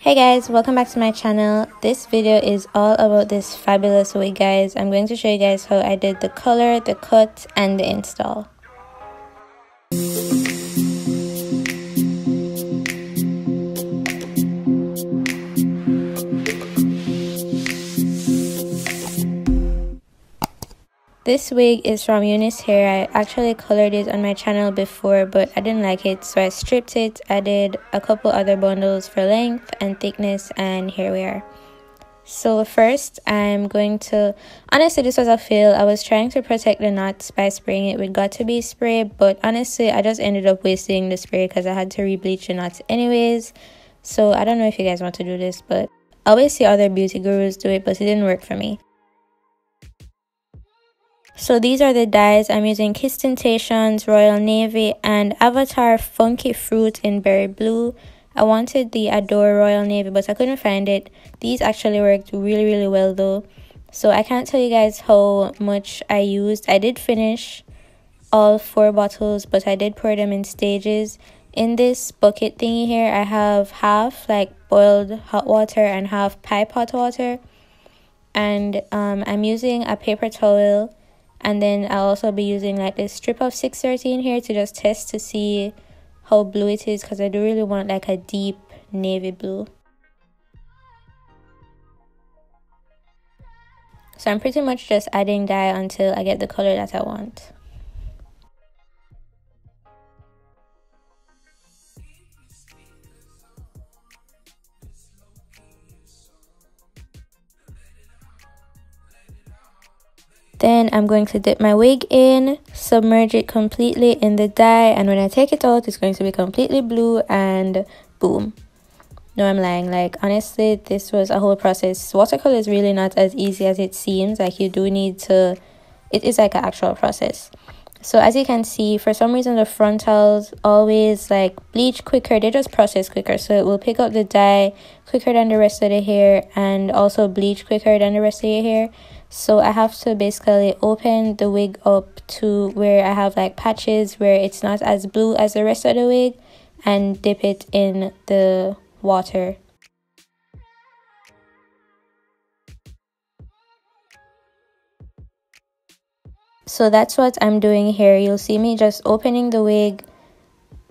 Hey guys, welcome back to my channel. This video is all about this fabulous wig, guys. I'm going to show you guys how I did the color, the cut, and the install. This wig is from 90'S hair. I actually colored it on my channel before, but I didn't like it, so I stripped it. I did a couple other bundles for length and thickness, and here we are. So first, I'm going to... honestly, this was a fail. I was trying to protect the knots by spraying it with got2b spray, but honestly, I just ended up wasting the spray because I had to re-bleach the knots anyways. So I don't know if you guys want to do this, but I always see other beauty gurus do it, but it didn't work for me. So these are the dyes. I'm using Kiss Temptations, Royal Navy, and Avatar Funky Fruit in Berry Blue. I wanted the Adore Royal Navy, but I couldn't find it. These actually worked really well though. So I can't tell you guys how much I used. I did finish all 4 bottles, but I did pour them in stages. In this bucket thingy here, I have half like boiled hot water and half pipe hot water. And I'm using a paper towel. And then I'll also be using like this strip of 613 here to just test to see how blue it is, because I do really want like a deep navy blue. So I'm pretty much just adding dye until I get the color that I want. Then I'm going to dip my wig in, submerge it completely in the dye, and when I take it out, it's going to be completely blue, and boom. No, I'm lying. Like, honestly, this was a whole process. Watercolor is really not as easy as it seems. Like, you do need to... it is like an actual process. So as you can see, for some reason, the frontals always like bleach quicker. They just process quicker. So it will pick up the dye quicker than the rest of the hair, and also bleach quicker than the rest of your hair. So I have to basically open the wig up to where I have like patches where it's not as blue as the rest of the wig, and dip it in the water. So that's what I'm doing here. You'll see me just opening the wig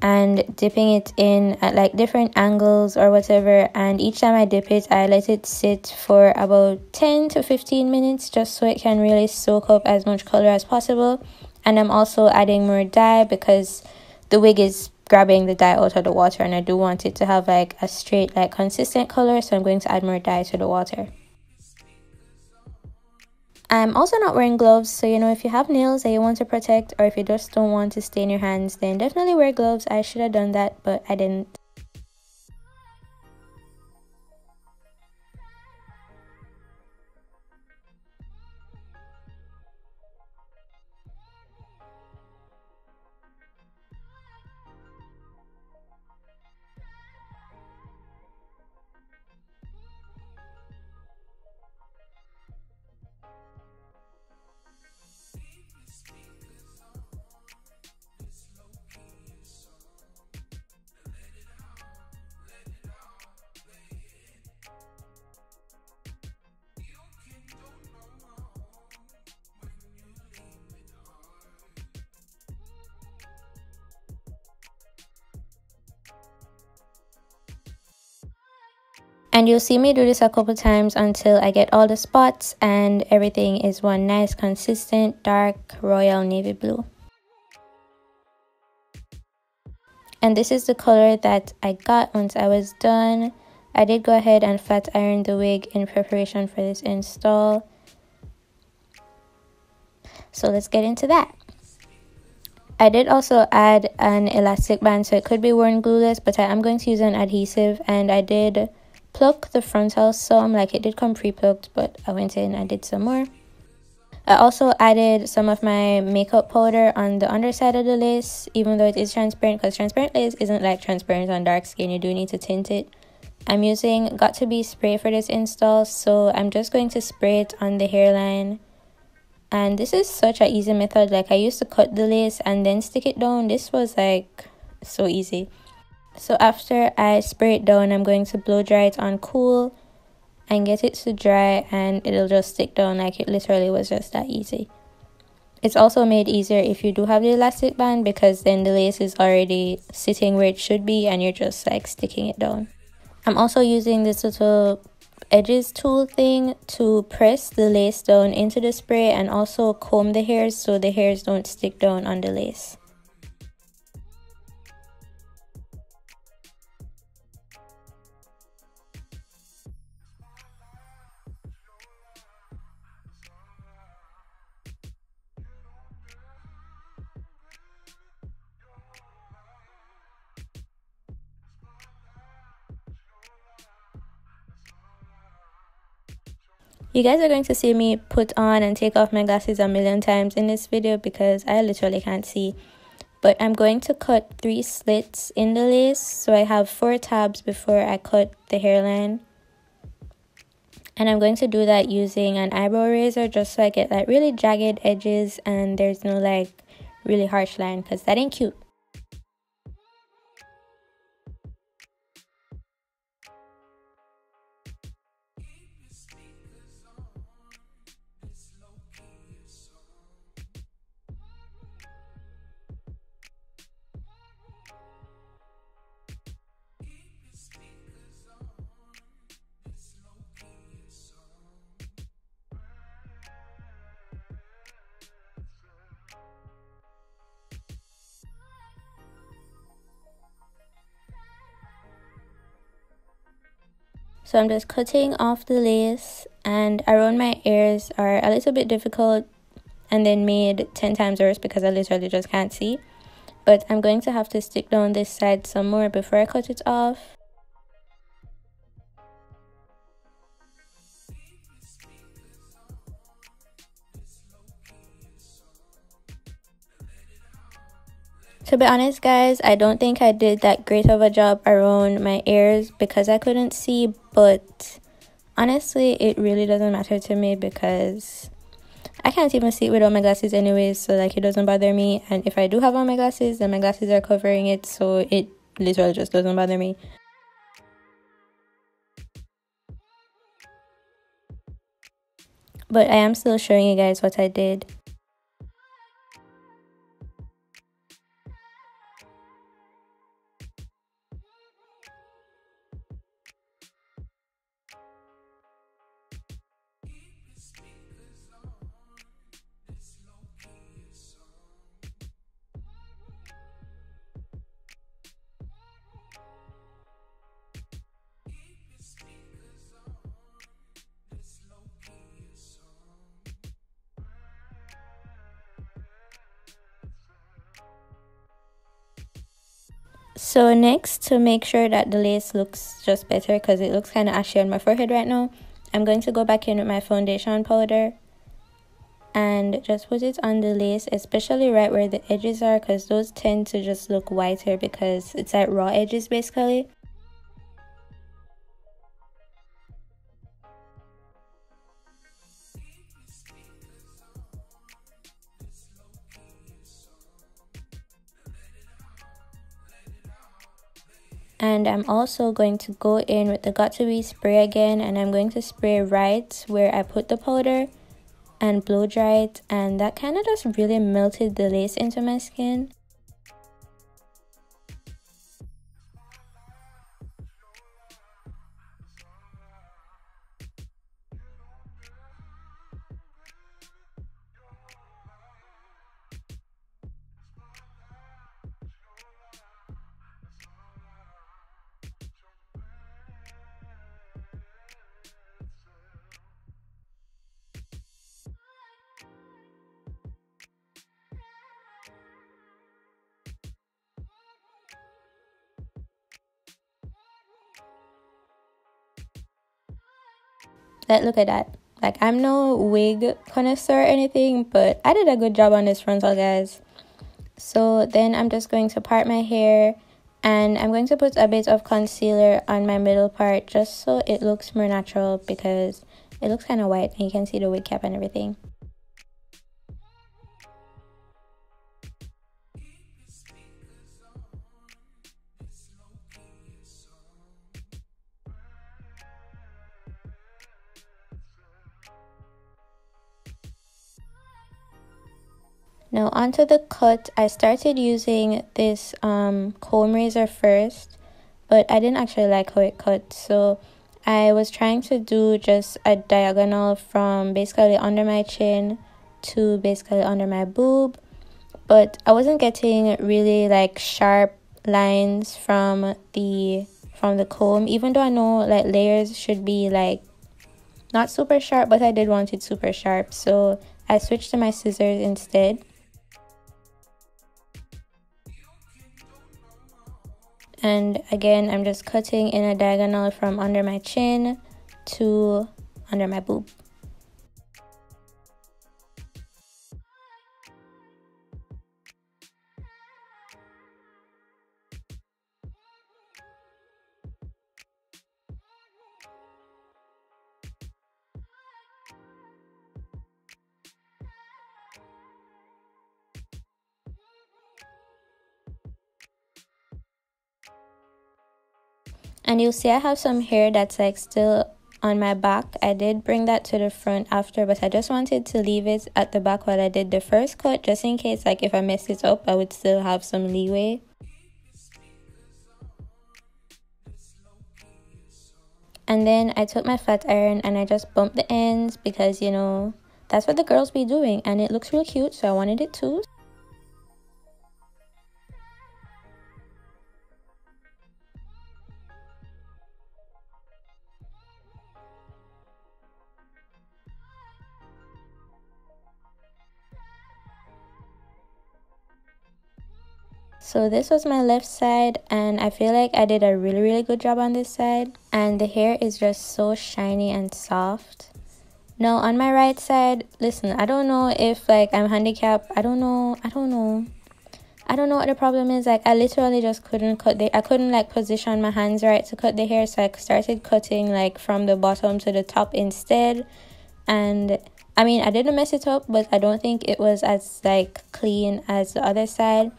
and dipping it in at like different angles or whatever, and each time I dip it, I let it sit for about 10 to 15 minutes just so it can really soak up as much color as possible. And I'm also adding more dye because the wig is grabbing the dye out of the water, and I do want it to have like a straight, like consistent color, so I'm going to add more dye to the water. I'm also not wearing gloves, so you know, if you have nails that you want to protect, or if you just don't want to stain your hands, then definitely wear gloves. I should have done that, but I didn't. And you'll see me do this a couple times until I get all the spots and everything is one nice, consistent, dark, royal navy blue. And this is the color that I got once I was done. I did go ahead and flat iron the wig in preparation for this install. So let's get into that. I did also add an elastic band, so it could be worn glueless, but I am going to use an adhesive, and I did pluck the frontals some. Like, it did come pre-plucked, but I went in and did some more. I also added some of my makeup powder on the underside of the lace, even though it is transparent, because transparent lace isn't like transparent on dark skin. You do need to tint it. I'm using got2b spray for this install, so I'm just going to spray it on the hairline. And this is such an easy method. Like, I used to cut the lace and then stick it down. This was like so easy. So after I spray it down, I'm going to blow dry it on cool and get it to dry, and it'll just stick down. Like, it literally was just that easy. It's also made easier if you do have the elastic band, because then the lace is already sitting where it should be and you're just like sticking it down. I'm also using this little edges tool thing to press the lace down into the spray and also comb the hairs so the hairs don't stick down on the lace. You guys are going to see me put on and take off my glasses a million times in this video because I literally can't see. But I'm going to cut 3 slits in the lace, so I have 4 tabs before I cut the hairline. And I'm going to do that using an eyebrow razor just so I get like really jagged edges and there's no like really harsh line, because that ain't cute. So I'm just cutting off the lace, and around my ears are a little bit difficult and then made 10 times worse because I literally just can't see. But I'm going to have to stick down this side some more before I cut it off. To be honest, guys, I don't think I did that great of a job around my ears because I couldn't see, but honestly, it really doesn't matter to me because I can't even see it without my glasses anyways, so like it doesn't bother me. And if I do have on my glasses, then my glasses are covering it, so it literally just doesn't bother me. But I am still showing you guys what I did. So next, to make sure that the lace looks just better because it looks kind of ashy on my forehead right now, I'm going to go back in with my foundation powder and just put it on the lace, especially right where the edges are, because those tend to just look whiter because it's like raw edges basically. And I'm also going to go in with the Got To Be spray again, and I'm going to spray right where I put the powder and blow dry it, and that kind of just really melted the lace into my skin. Look at that. Like, I'm no wig connoisseur or anything, but I did a good job on this frontal, guys. So then I'm just going to part my hair, and I'm going to put a bit of concealer on my middle part just so it looks more natural because it looks kind of white and you can see the wig cap and everything. Now onto the cut. I started using this comb razor first, but I didn't actually like how it cut, so I was trying to do just a diagonal from basically under my chin to basically under my boob, but I wasn't getting really like sharp lines from the comb, even though I know like layers should be like not super sharp, but I did want it super sharp, so I switched to my scissors instead. And again, I'm just cutting in a diagonal from under my chin to under my boob. And you'll see I have some hair that's like still on my back. I did bring that to the front after, but I just wanted to leave it at the back while I did the first cut, just in case like if I mess it up I would still have some leeway. And then I took my flat iron and I just bumped the ends because, you know, that's what the girls be doing, and it looks real cute, so I wanted it too. So this was my left side, and I feel like I did a really good job on this side, and the hair is just so shiny and soft. Now on my right side, listen, I don't know if like I'm handicapped. I don't know what the problem is. Like I literally just couldn't cut I couldn't like position my hands right to cut the hair, so I started cutting like from the bottom to the top instead. And I mean, I didn't mess it up, but I don't think it was as like clean as the other side.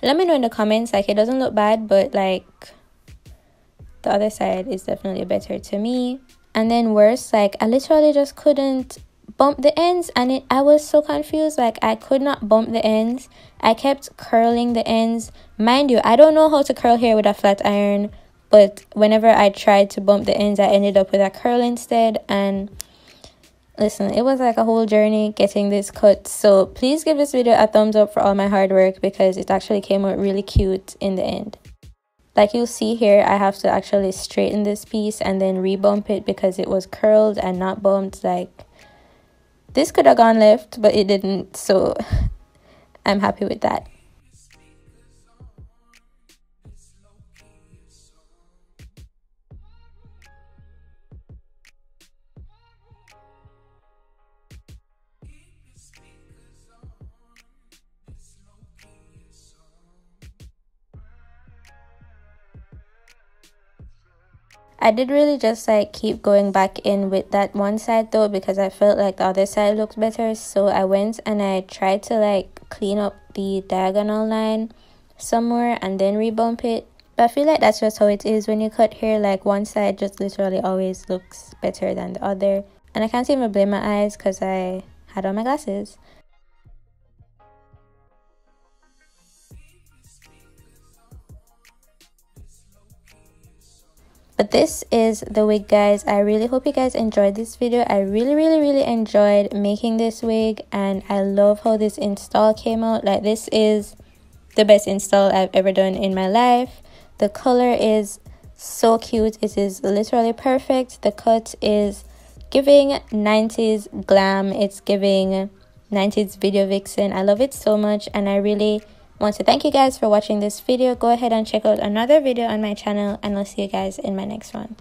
Let me know in the comments. Like, it doesn't look bad, but like the other side is definitely better to me. And then worse, like I literally just couldn't bump the ends, and I was so confused. Like I could not bump the ends. I kept curling the ends. Mind you, I don't know how to curl hair with a flat iron, but whenever I tried to bump the ends, I ended up with a curl instead. And listen, it was like a whole journey getting this cut, so please give this video a thumbs up for all my hard work because it actually came out really cute in the end. Like you'll see here, I have to actually straighten this piece and then rebump it because it was curled and not bumped. Like this could have gone left, but it didn't, so I'm happy with that. I did really just like keep going back in with that one side though, because I felt like the other side looked better. So I went and I tried to like clean up the diagonal line somewhere and then rebump it. But I feel like that's just how it is when you cut hair. Like one side just literally always looks better than the other. And I can't even blame my eyes because I had on my glasses. But this is the wig, guys. I really hope you guys enjoyed this video. I really enjoyed making this wig, and I love how this install came out. Like this is the best install I've ever done in my life. The color is so cute. It is literally perfect. The cut is giving 90s glam. It's giving 90s video vixen. I love it so much, and I really want to thank you guys for watching this video. Go ahead and check out another video on my channel, and I'll see you guys in my next one.